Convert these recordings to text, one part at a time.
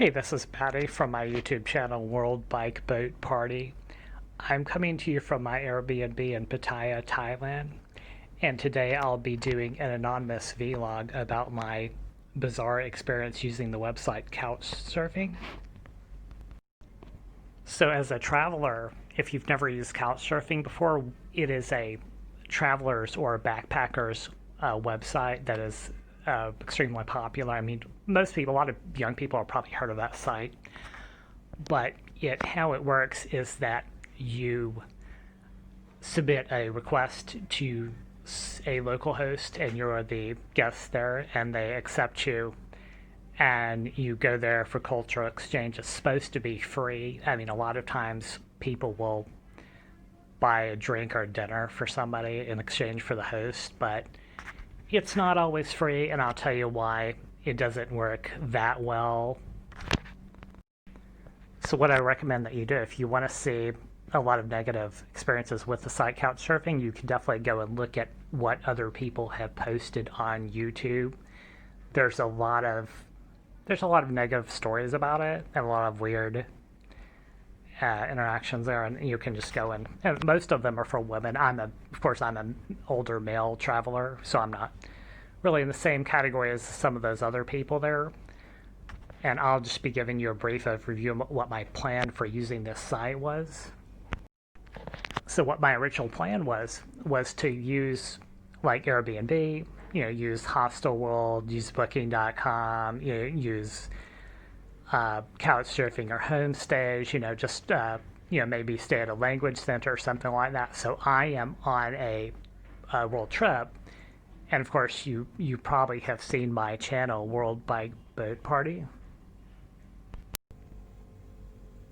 Hey, this is Patty from my YouTube channel, World Bike Boat Party. I'm coming to you from my Airbnb in Pattaya, Thailand, and today I'll be doing an anonymous vlog about my bizarre experience using the website Couchsurfing. So as a traveler, if you've never used Couchsurfing before, it is a traveler's or backpackers website that is extremely popular. I mean, most people, a lot of young people have probably heard of that site. But how it works is that you submit a request to a local host and you're the guest there and they accept you and you go there for cultural exchange. It's supposed to be free. I mean, a lot of times people will buy a drink or dinner for somebody in exchange for the host, but it's not always free, and I'll tell you why it doesn't work that well. So what I recommend that you do, if you want to see a lot of negative experiences with the site Couchsurfing, you can definitely go and look at what other people have posted on YouTube. There's a lot of negative stories about it and a lot of weird interactions there, and you can just go and most of them are for women. Of course, I'm an older male traveler, so I'm not really in the same category as some of those other people there. And I'll just be giving you a brief overview of what my plan for using this site was. So what my original plan was to use like Airbnb, use Hostelworld, use Booking.com, use Couchsurfing or Homestays, just maybe stay at a language center or something like that. So I am on a world trip, and of course you probably have seen my channel, World Bike Boat Party.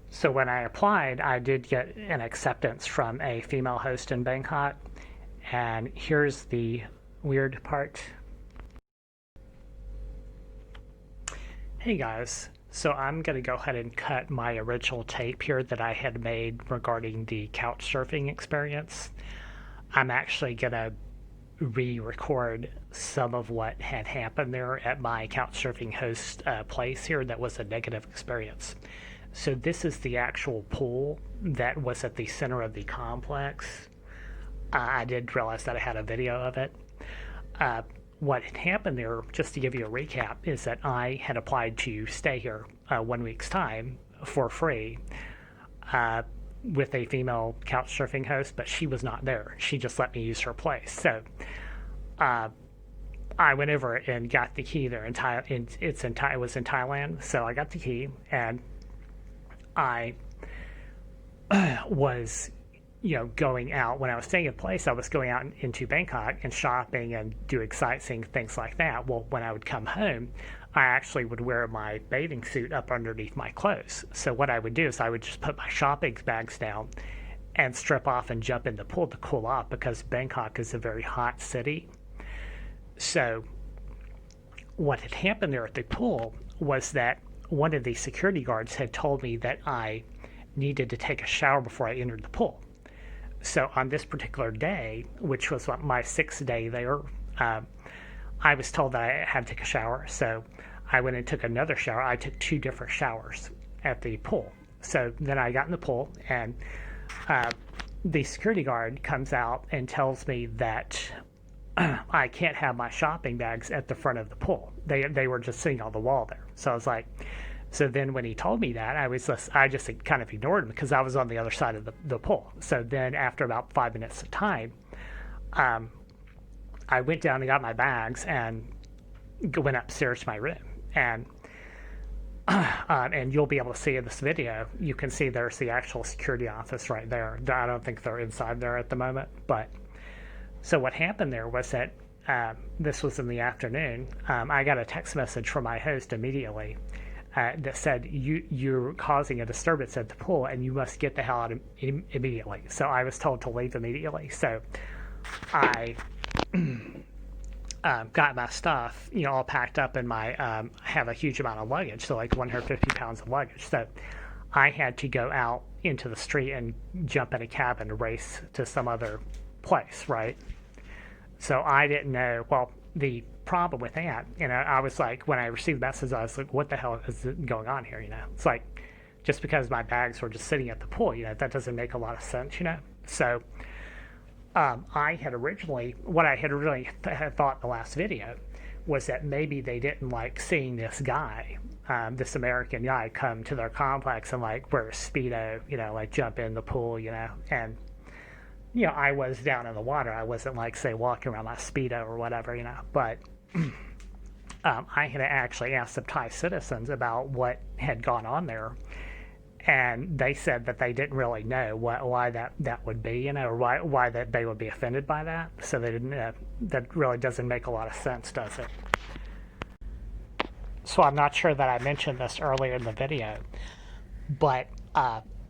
So when I applied, I did get an acceptance from a female host in Bangkok, and here's the weird part. Hey guys. So I'm going to go ahead and cut my original tape here that I had made regarding the Couchsurfing experience. I'm actually going to re-record some of what had happened there at my Couchsurfing host place here that was a negative experience. So this is the actual pool that was at the center of the complex. I did realize that I had a video of it. What had happened there, just to give you a recap, is that I had applied to stay here 1 week's time for free with a female Couchsurfing host, but she was not there. She just let me use her place. So I went over and got the key there. It was in Thailand, so I got the key, and I was going out. When I was staying in place, I was going out into Bangkok and shopping and doing sightseeing, things like that. Well, when I would come home, I actually would wear my bathing suit up underneath my clothes. So what I would do is I would just put my shopping bags down and strip off and jump in the pool to cool off, because Bangkok is a very hot city. So what had happened there at the pool was that one of the security guards had told me that I needed to take a shower before I entered the pool. So on this particular day, which was my 6th day there, I was told that I had to take a shower. So I went and took another shower. I took 2 different showers at the pool. So then I got in the pool, and the security guard comes out and tells me that I can't have my shopping bags at the front of the pool. They were just sitting on the wall there. So I was like, so then when he told me that, I just kind of ignored him because I was on the other side of the pool. So then after about 5 minutes of time, I went down and got my bags and went upstairs to my room. And you'll be able to see in this video, you can see there's the actual security office right there. I don't think they're inside there at the moment. But so what happened there was that this was in the afternoon. I got a text message from my host immediately that said, you're causing a disturbance at the pool and you must get the hell out immediately. So I was told to leave immediately. So I got my stuff, all packed up in my, I have a huge amount of luggage, so like 150 pounds of luggage. So I had to go out into the street and jump in a cab and race to some other place, right? So I didn't know, well, the problem with that, I was like, when I received the message, I was like, what the hell is going on here? It's like, just because my bags were just sitting at the pool, that doesn't make a lot of sense. So what I had originally thought in the last video was that maybe they didn't like seeing this guy, this American guy, come to their complex and like wear a Speedo, like jump in the pool, and I was down in the water. I wasn't like, say, walking around my Speedo or whatever, but I had actually asked some Thai citizens about what had gone on there, and they said that they didn't really know why that would be, or why that they would be offended by that. So they didn't. That really doesn't make a lot of sense, does it? So I'm not sure that I mentioned this earlier in the video, but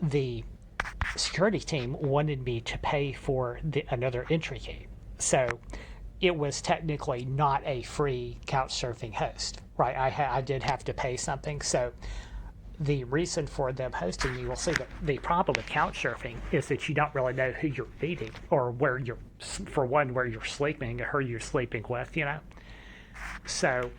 the security team wanted me to pay for another entry key. So it was technically not a free Couchsurfing host, right? I did have to pay something. So the reason for them hosting, you will see that the problem with Couchsurfing is that you don't really know who you're meeting or where you're sleeping or who you're sleeping with, So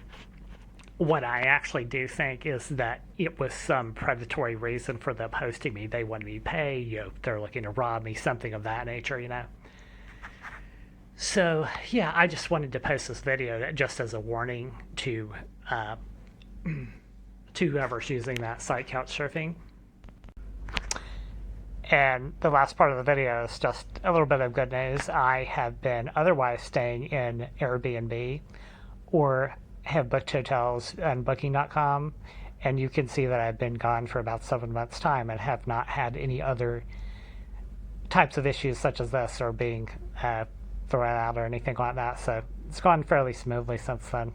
what I actually do think is that it was some predatory reason for them hosting me. They wanted me to pay, they're looking to rob me, something of that nature, So, yeah, I just wanted to post this video just as a warning to whoever's using that site, Couchsurfing. And the last part of the video is just a little bit of good news. I have been otherwise staying in Airbnb or have booked hotels on Booking.com, and you can see that I've been gone for about 7 months' time and have not had any other types of issues such as this or being thrown out or anything like that. So it's gone fairly smoothly since then.